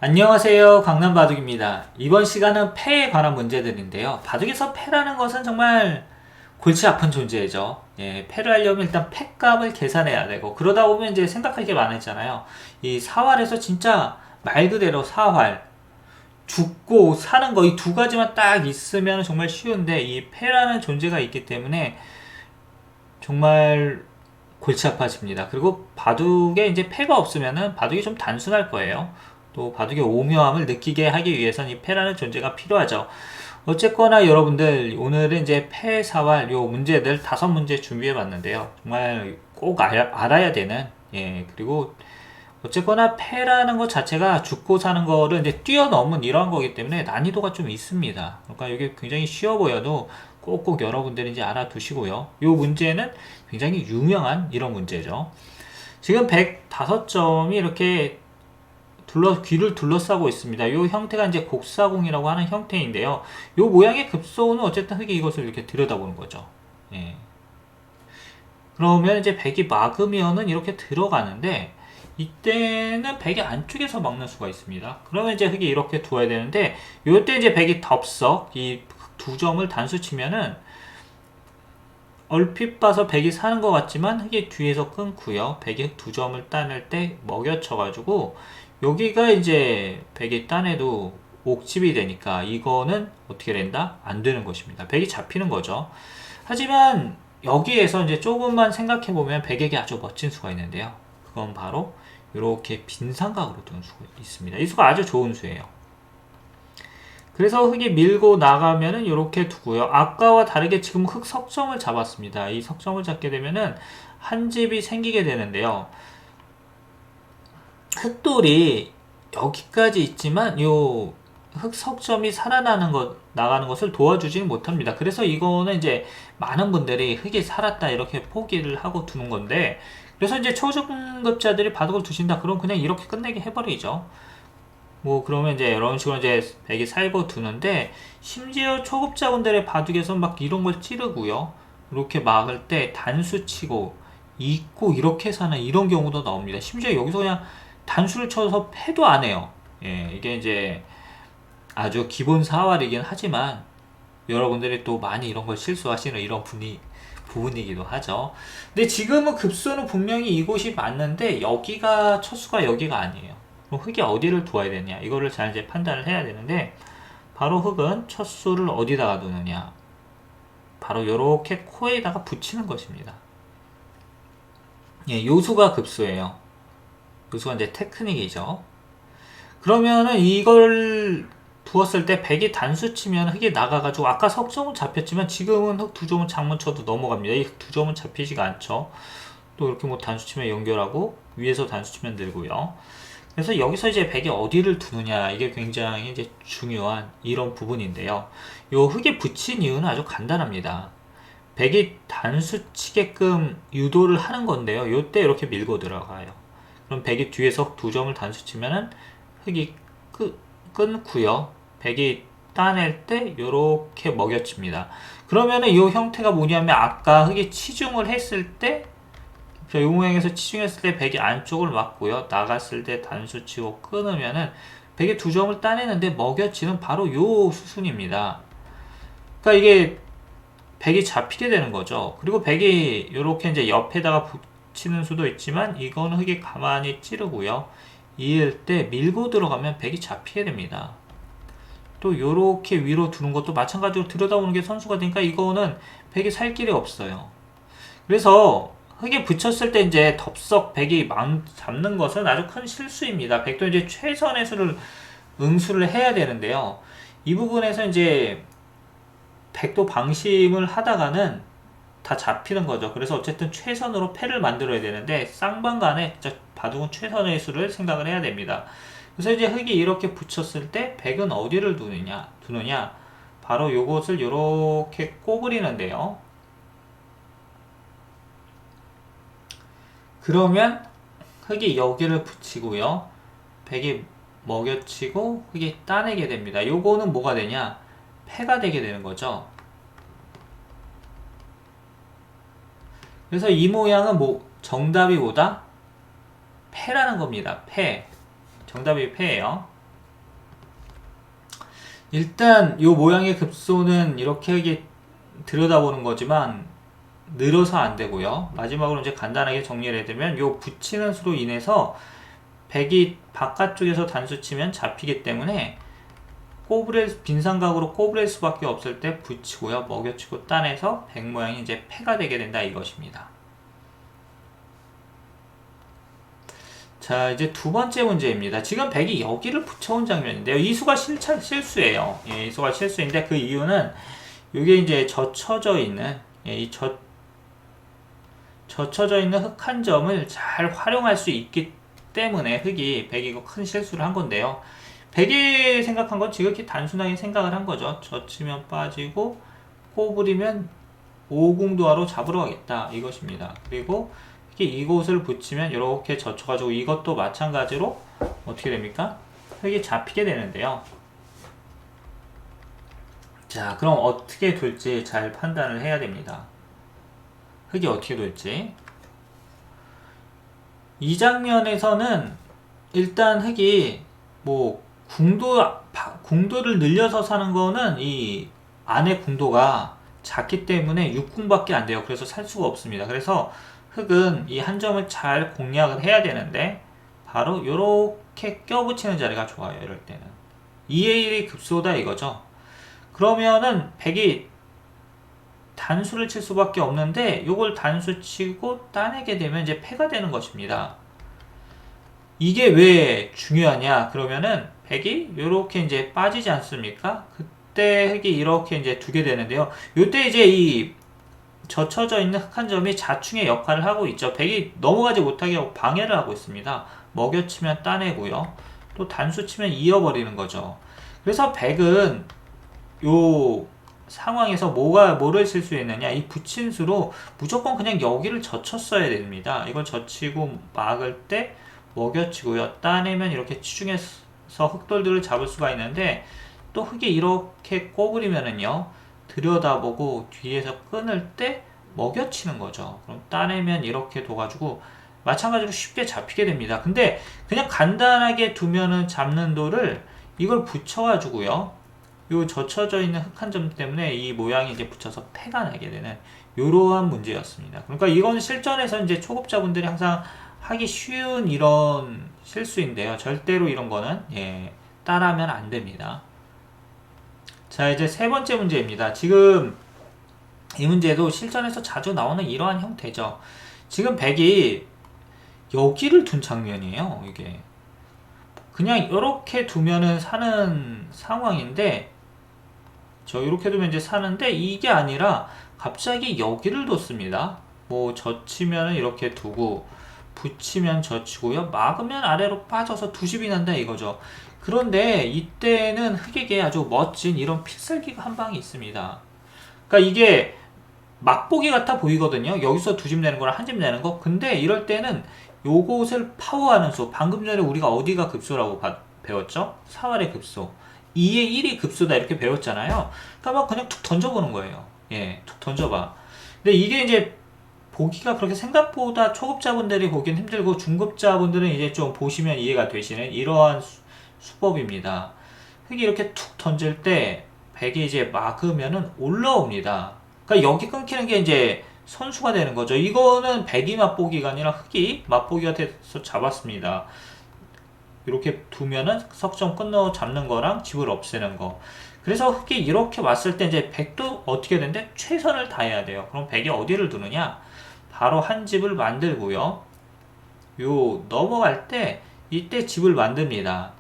안녕하세요. 강남바둑입니다. 이번 시간은 패에 관한 문제들인데요. 바둑에서 패라는 것은 정말 골치 아픈 존재죠. 예, 패를 하려면 일단 패값을 계산해야 되고, 그러다 보면 이제 생각할 게 많았잖아요. 이 사활에서 진짜 말 그대로 사활, 죽고 사는 거 이 두 가지만 딱 있으면 정말 쉬운데, 이 패라는 존재가 있기 때문에 정말 골치 아파집니다. 그리고 바둑에 이제 패가 없으면은 바둑이 좀 단순할 거예요. 또 바둑의 오묘함을 느끼게 하기 위해서는 이 패라는 존재가 필요하죠. 어쨌거나 여러분들 오늘은 이제 패, 사활 요 문제들 5문제 준비해 봤는데요. 정말 꼭 알아야 되는, 그리고 어쨌거나 패라는 것 자체가 죽고 사는 거를 이제 뛰어넘은 이러한 거기 때문에 난이도가 좀 있습니다. 그러니까 이게 굉장히 쉬워 보여도 꼭꼭 여러분들이 이제 알아두시고요. 이 문제는 굉장히 유명한 이런 문제죠. 지금 105점이 이렇게 귀를 둘러싸고 있습니다. 이 형태가 이제 곡사공이라고 하는 형태인데요. 이 모양의 급소는 어쨌든 흙이 이것을 이렇게 들여다보는 거죠. 예. 그러면 이제 백이 막으면은 이렇게 들어가는데, 이때는 백이 안쪽에서 막는 수가 있습니다. 그러면 이제 흙이 이렇게 두어야 되는데, 요때 이제 백이 덥석 이 두 점을 단수 치면은 얼핏 봐서 백이 사는 것 같지만 흙이 뒤에서 끊고요. 백이 두 점을 따낼 때 먹여쳐가지고 여기가 이제 백이 따내도 옥집이 되니까 이거는 어떻게 된다? 안 되는 것입니다. 백이 잡히는 거죠. 하지만 여기에서 이제 조금만 생각해 보면 백에게 아주 멋진 수가 있는데요. 그건 바로 이렇게 빈삼각으로 두는 수가 있습니다. 이 수가 아주 좋은 수예요. 그래서 흙이 밀고 나가면은 이렇게 두고요. 아까와 다르게 지금 흙 석점을 잡았습니다. 이 석점을 잡게 되면은 한 집이 생기게 되는데요. 흙돌이 여기까지 있지만 요 흙 석점이 살아나는 것, 나가는 것을 도와주지 못합니다. 그래서 이거는 이제 많은 분들이 흙이 살았다 이렇게 포기를 하고 두는 건데, 그래서 이제 초중급자들이 바둑을 두신다 그럼 그냥 이렇게 끝내게 해버리죠. 뭐 그러면 이제 이런 식으로 이제 백이 살고 두는데, 심지어 초급자분들의 바둑에서 막 이런 걸 찌르고요. 이렇게 막을 때 단수 치고 잊고 이렇게 사는 이런 경우도 나옵니다. 심지어 여기서 그냥 단수를 쳐서 패도 안 해요. 예, 이게 이제 아주 기본 사활이긴 하지만 여러분들이 또 많이 이런 걸 실수하시는 이런 부분이기도 하죠. 근데 지금은 급수는 분명히 이곳이 맞는데 여기가 첫 수가 여기가 아니에요. 그럼 흙이 어디를 두어야 되냐 이거를 잘 이제 판단을 해야 되는데, 바로 흙은 첫 수를 어디다가 두느냐, 바로 요렇게 코에다가 붙이는 것입니다. 예, 요수가 급수예요. 요수가 이제 테크닉이죠. 그러면은 이걸 두었을 때 백이 단수 치면 흙이 나가가지고 아까 석점은 잡혔지만 지금은 흙 두 점은 장문 쳐도 넘어갑니다. 이 두 점은 잡히지가 않죠. 또 이렇게 뭐 단수 치면 연결하고 위에서 단수 치면 늘고요. 그래서 여기서 이제 백이 어디를 두느냐 이게 굉장히 이제 중요한 이런 부분인데요. 요 흙에 붙인 이유는 아주 간단합니다. 백이 단수 치게끔 유도를 하는 건데요. 요때 이렇게 밀고 들어가요. 그럼 백이 뒤에서 두 점을 단수 치면은 흙이 끊고요. 백이 따낼 때 이렇게 먹여칩니다. 그러면은 이 형태가 뭐냐면 아까 흙이 치중을 했을 때, 이 모양에서 치중했을 때 백이 안쪽을 막고요. 나갔을 때 단수 치고 끊으면은 백이 두 점을 따내는데 먹여치는 바로 요 수순입니다. 그러니까 이게 백이 잡히게 되는 거죠. 그리고 백이 이렇게 이제 옆에다가 붙이는 수도 있지만 이거는 흙이 가만히 찌르고요. 이을 때 밀고 들어가면 백이 잡히게 됩니다. 또 요렇게 위로 두는 것도 마찬가지로 들여다보는 게 선수가 되니까 이거는 백이 살 길이 없어요. 그래서 흙에 붙였을 때 이제 덥석 백이 잡는 것은 아주 큰 실수입니다. 백도 이제 최선의 수를 응수를 해야 되는데요. 이 부분에서 이제 백도 방심을 하다가는 다 잡히는 거죠. 그래서 어쨌든 최선으로 패를 만들어야 되는데 쌍방간에 바둑은 최선의 수를 생각을 해야 됩니다. 그래서 이제 흙이 이렇게 붙였을 때 백은 어디를 두느냐 바로 요것을 이렇게 꼬부리는데요. 그러면 흙이 여기를 붙이고요. 백이 먹여치고 흙이 따내게 됩니다. 요거는 뭐가 되냐? 패가 되게 되는 거죠. 그래서 이 모양은 뭐 정답이 뭐다? 패라는 겁니다. 패. 정답이 패예요. 일단 요 모양의 급소는 이렇게 들여다보는 거지만 늘어서 안 되고요. 마지막으로 이제 간단하게 정리를 해드리면 요 붙이는 수로 인해서 백이 바깥쪽에서 단수 치면 잡히기 때문에 꼬부릴 빈삼각으로 꼬부릴 수밖에 없을 때 붙이고요. 먹여치고 따내서 백 모양이 이제 패가 되게 된다 이것입니다. 자, 이제 두 번째 문제입니다. 지금 백이 여기를 붙여온 장면인데요. 이 수가 실수예요. 예, 이 수가 실수인데 그 이유는 이게 이제 젖혀져 있는 이 젖혀져 있는 흙 한 점을 잘 활용할 수 있기 때문에 백이 이거 큰 실수를 한 건데요. 백이 생각한 건 지극히 단순하게 생각을 한 거죠. 젖히면 빠지고 꼬부리면 오궁도하로 잡으러 가겠다 이것입니다. 그리고 이곳을 붙이면 이렇게 젖혀가지고 이것도 마찬가지로 어떻게 됩니까? 흙이 잡히게 되는데요. 자, 그럼 어떻게 될지 잘 판단을 해야 됩니다. 흙이 어떻게 될지. 이 장면에서는 일단 흙이 뭐 궁도를 늘려서 사는 거는 이 안의 궁도가 작기 때문에 6궁밖에 안 돼요. 그래서 살 수가 없습니다. 그래서 흙은 이 한 점을 잘 공략을 해야 되는데 바로 이렇게 껴붙이는 자리가 좋아요. 이럴 때는 2의 1이 급소다 이거죠. 그러면은 백이 단수를 칠 수밖에 없는데 이걸 단수 치고 따내게 되면 이제 패가 되는 것입니다. 이게 왜 중요하냐? 그러면은 백이 이렇게 이제 빠지지 않습니까? 그때 흙이 이렇게 이제 두게 되는데요. 이때 이제 이 젖혀져 있는 흙 한 점이 자충의 역할을 하고 있죠. 백이 넘어가지 못하게 방해를 하고 있습니다. 먹여치면 따내고요. 또 단수 치면 이어버리는 거죠. 그래서 백은 요 상황에서 뭐를 쓸 수 있느냐, 이 붙임수로 무조건 그냥 여기를 젖혔어야 됩니다. 이걸 젖히고 막을 때 먹여치고요. 따내면 이렇게 치중해서 흙돌들을 잡을 수가 있는데 또 흙이 이렇게 꼬부리면은요, 들여다보고 뒤에서 끊을 때 먹여치는 거죠. 그럼 따내면 이렇게 둬가지고 마찬가지로 쉽게 잡히게 됩니다. 근데 그냥 간단하게 두면은 잡는 돌을 이걸 붙여가지고요, 요 젖혀져 있는 흙 한 점 때문에 이 모양이 이제 붙여서 패가 나게 되는 이러한 문제였습니다. 그러니까 이건 실전에서 이제 초급자분들이 항상 하기 쉬운 이런 실수인데요. 절대로 이런 거는 따라하면 안 됩니다. 자, 이제 세 번째 문제입니다. 지금 이 문제도 실전에서 자주 나오는 이러한 형태죠. 지금 백이 여기를 둔 장면이에요. 이게 그냥 이렇게 두면은 사는 상황인데, 이렇게 두면 이제 사는데 이게 아니라 갑자기 여기를 뒀습니다. 뭐 젖히면 이렇게 두고 붙이면 젖히고요. 막으면 아래로 빠져서 두집이 난다 이거죠. 그런데 이때는 흙에게 아주 멋진 이런 필살기가 한 방이 있습니다. 그러니까 이게 맛보기 같아 보이거든요. 여기서 두 집 내는 거랑 한 집 내는 거. 근데 이럴 때는 요것을 파워하는 수. 방금 전에 우리가 어디가 급소라고 배웠죠? 4월의 급소. 2의 1이 급소다 이렇게 배웠잖아요. 그러니까 막 그냥 툭 던져보는 거예요. 예, 툭 던져봐. 근데 이게 이제 보기가 그렇게 생각보다 초급자분들이 보기는 힘들고 중급자분들은 이제 좀 보시면 이해가 되시는 이러한 수법입니다. 흙이 이렇게 툭 던질 때 백이 이제 막으면은 올라옵니다. 그러니까 여기 끊기는 게 이제 선수가 되는 거죠. 이거는 백이 맛보기가 아니라 흙이 맛보기가 돼서 잡았습니다. 이렇게 두면은 석점 끊어 잡는 거랑 집을 없애는 거. 그래서 흙이 이렇게 왔을 때 이제 백도 어떻게 되는데 최선을 다해야 돼요. 그럼 백이 어디를 두느냐? 바로 한 집을 만들고요. 요 넘어갈 때 이때 집을 만듭니다.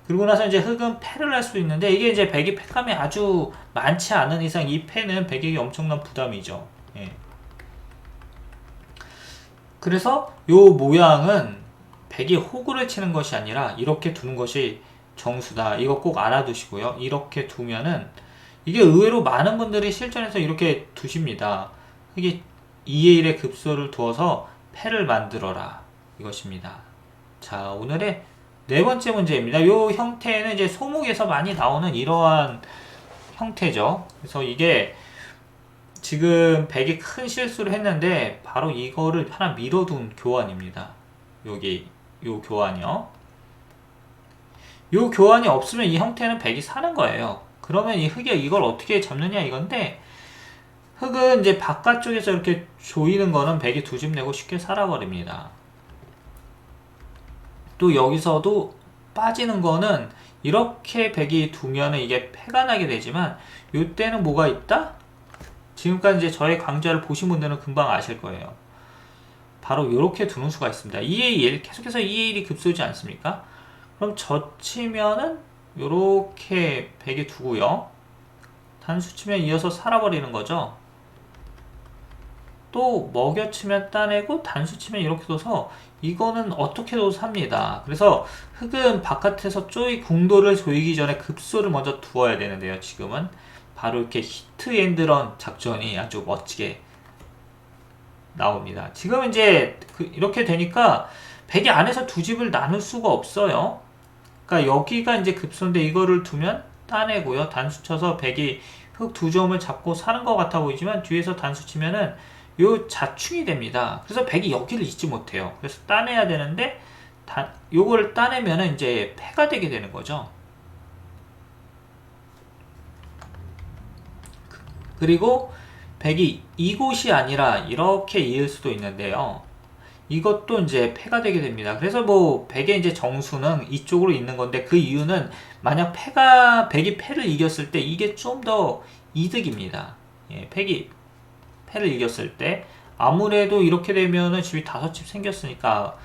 그리고 나서 이제 흙은 패를 할 수 있는데 이게 이제 백이 패감이 아주 많지 않은 이상 이 패는 백에게 엄청난 부담이죠. 예. 그래서 요 모양은 백이 호구를 치는 것이 아니라 이렇게 두는 것이 정수다. 이거 꼭 알아두시고요. 이렇게 두면은 이게 의외로 많은 분들이 실전에서 이렇게 두십니다. 이게 2의 1의 급소를 두어서 패를 만들어라. 이것입니다. 자, 오늘의 네 번째 문제입니다. 이 형태는 이제 소목에서 많이 나오는 이러한 형태죠. 그래서 이게 지금 백이 큰 실수를 했는데 바로 이거를 하나 밀어둔 교환입니다. 여기 요 교환이요. 요 교환이 없으면 이 형태는 백이 사는 거예요. 그러면 이 흑이 이걸 어떻게 잡느냐 이건데, 흑은 이제 바깥쪽에서 이렇게 조이는 거는 백이 두 집 내고 쉽게 살아버립니다. 또 여기서도 빠지는 거는 이렇게 백이 두면은 이게 패가 나게 되지만, 요때는 뭐가 있다? 지금까지 이제 저의 강좌를 보신 분들은 금방 아실 거예요. 바로 이렇게 두는 수가 있습니다. 2의1 계속해서 2의 1이 급소지 않습니까? 그럼 젖히면은 요렇게 백이 두고요. 단수 치면 이어서 살아버리는 거죠. 또 먹여치면 따내고 단수 치면 이렇게 둬서 이거는 어떻게도 삽니다. 그래서 흑은 바깥에서 쪼이 궁도를 조이기 전에 급소를 먼저 두어야 되는데요. 지금은 바로 이렇게 히트앤드런 작전이 아주 멋지게 나옵니다. 지금 이제 이렇게 되니까 백이 안에서 두 집을 나눌 수가 없어요. 그러니까 여기가 이제 급소인데 이거를 두면 따내고요. 단수 쳐서 백이 흑 두 점을 잡고 사는 것 같아 보이지만 뒤에서 단수 치면은 요 자충이 됩니다. 그래서 백이 여기를 잊지 못해요. 그래서 따내야 되는데 요거를 따내면은 이제 패가 되게 되는 거죠. 그리고 백이 이곳이 아니라 이렇게 이을 수도 있는데요. 이것도 이제 패가 되게 됩니다. 그래서 뭐 백의 이제 정수는 이쪽으로 있는 건데, 그 이유는 만약 백이 패를 이겼을 때 이게 좀 더 이득입니다. 예, 백이 패를 이겼을 때 아무래도 이렇게 되면은 집이 5집 생겼으니까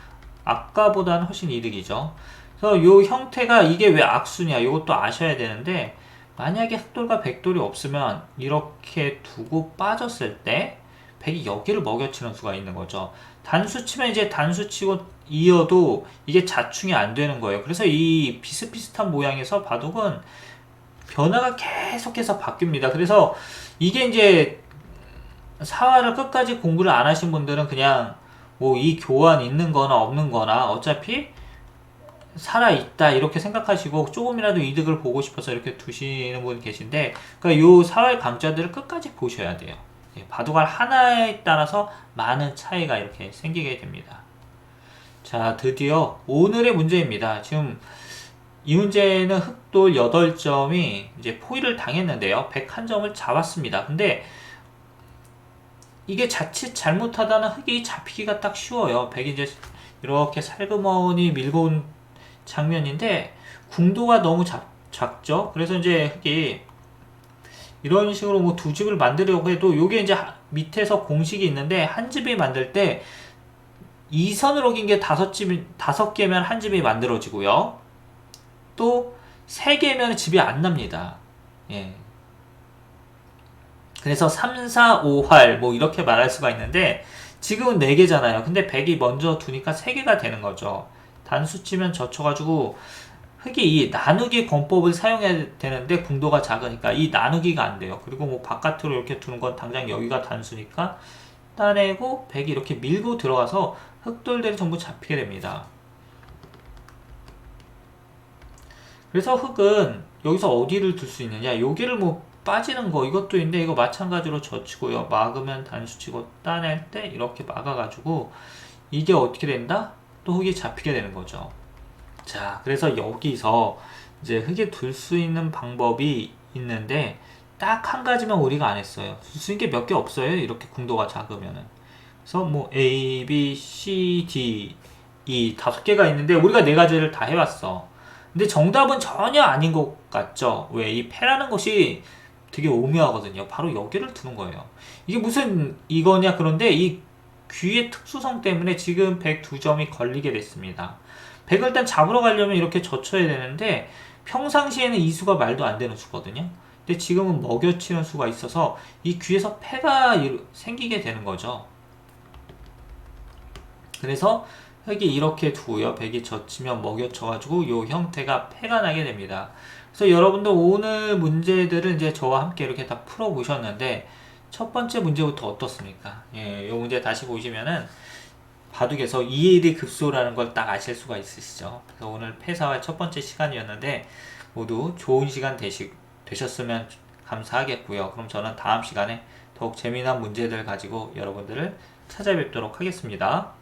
아까보다는 훨씬 이득이죠. 그래서 요 형태가 이게 왜 악수냐 이것도 아셔야 되는데, 만약에 흑돌과 백돌이 없으면 이렇게 두고 빠졌을 때 백이 여기를 먹여치는 수가 있는 거죠. 단수 치면 이제 단수 치고 이어도 이게 자충이 안 되는 거예요. 그래서 이 비슷비슷한 모양에서 바둑은 변화가 계속해서 바뀝니다. 그래서 이게 이제 사활을 끝까지 공부를 안 하신 분들은 그냥 뭐 이 교환 있는 거나 없는 거나 어차피 살아있다 이렇게 생각하시고 조금이라도 이득을 보고 싶어서 이렇게 두시는 분 계신데, 그러니까 요 사활 강좌들을 끝까지 보셔야 돼요. 바둑알 하나에 따라서 많은 차이가 이렇게 생기게 됩니다. 자, 드디어 오늘의 문제입니다. 지금 이 문제는 흑돌 8점이 이제 포위를 당했는데요. 101점을 잡았습니다. 근데 이게 자칫 잘못하다는 흑이 잡히기가 딱 쉬워요. 백이 이제 이렇게 살그머니 밀고 온 장면인데 궁도가 너무 작죠. 그래서 이제 흑이 이런 식으로 뭐 두 집을 만들려고 해도 요게 이제 밑에서 공식이 있는데, 한 집이 만들 때 2선으로 긴 게 5개면 한 집이 만들어지고요. 또 3개면 집이 안 납니다. 예. 그래서 3, 4, 5활 뭐 이렇게 말할 수가 있는데, 지금은 4개잖아요. 근데 100이 먼저 두니까 3개가 되는 거죠. 단수 치면 젖혀가지고 흑이 이 나누기 권법을 사용해야 되는데 궁도가 작으니까 이 나누기가 안 돼요. 그리고 뭐 바깥으로 이렇게 두는 건 당장 여기가 단수니까 따내고 백이 이렇게 밀고 들어가서 흑돌들이 전부 잡히게 됩니다. 그래서 흑은 여기서 어디를 둘 수 있느냐, 여기를 뭐 빠지는 거 이것도 있는데 이거 마찬가지로 젖히고요. 막으면 단수치고 따낼 때 이렇게 막아가지고 이게 어떻게 된다? 또 흑이 잡히게 되는 거죠. 자, 그래서 여기서 이제 흑에 둘 수 있는 방법이 있는데 딱 한 가지만 우리가 안 했어요. 둘 수 있는 게 몇 개 없어요. 이렇게 궁도가 작으면은. 그래서 뭐 A, B, C, D, E 5개가 있는데 우리가 4가지를 다 해왔어. 근데 정답은 전혀 아닌 것 같죠? 왜? 이 패라는 것이 되게 오묘하거든요. 바로 여기를 두는 거예요. 이게 무슨 이거냐? 그런데 이 귀의 특수성 때문에 지금 102점이 걸리게 됐습니다. 100을 일단 잡으러 가려면 이렇게 젖혀야 되는데 평상시에는 이 수가 말도 안 되는 수거든요. 근데 지금은 먹여치는 수가 있어서 이 귀에서 패가 생기게 되는 거죠. 그래서 흑이 이렇게 두고요. 백이 젖히면 먹여쳐가지고 이 형태가 패가 나게 됩니다. 그래서 여러분들 오늘 문제들은 이제 저와 함께 이렇게 다 풀어보셨는데, 첫 번째 문제부터 어떻습니까? 예, 이 문제 다시 보시면은 바둑에서 2의 1이 급소라는 걸 딱 아실 수가 있으시죠. 그래서 오늘 패사와 첫 번째 시간이었는데 모두 좋은 시간 되셨으면 감사하겠고요. 그럼 저는 다음 시간에 더욱 재미난 문제들 가지고 여러분들을 찾아뵙도록 하겠습니다.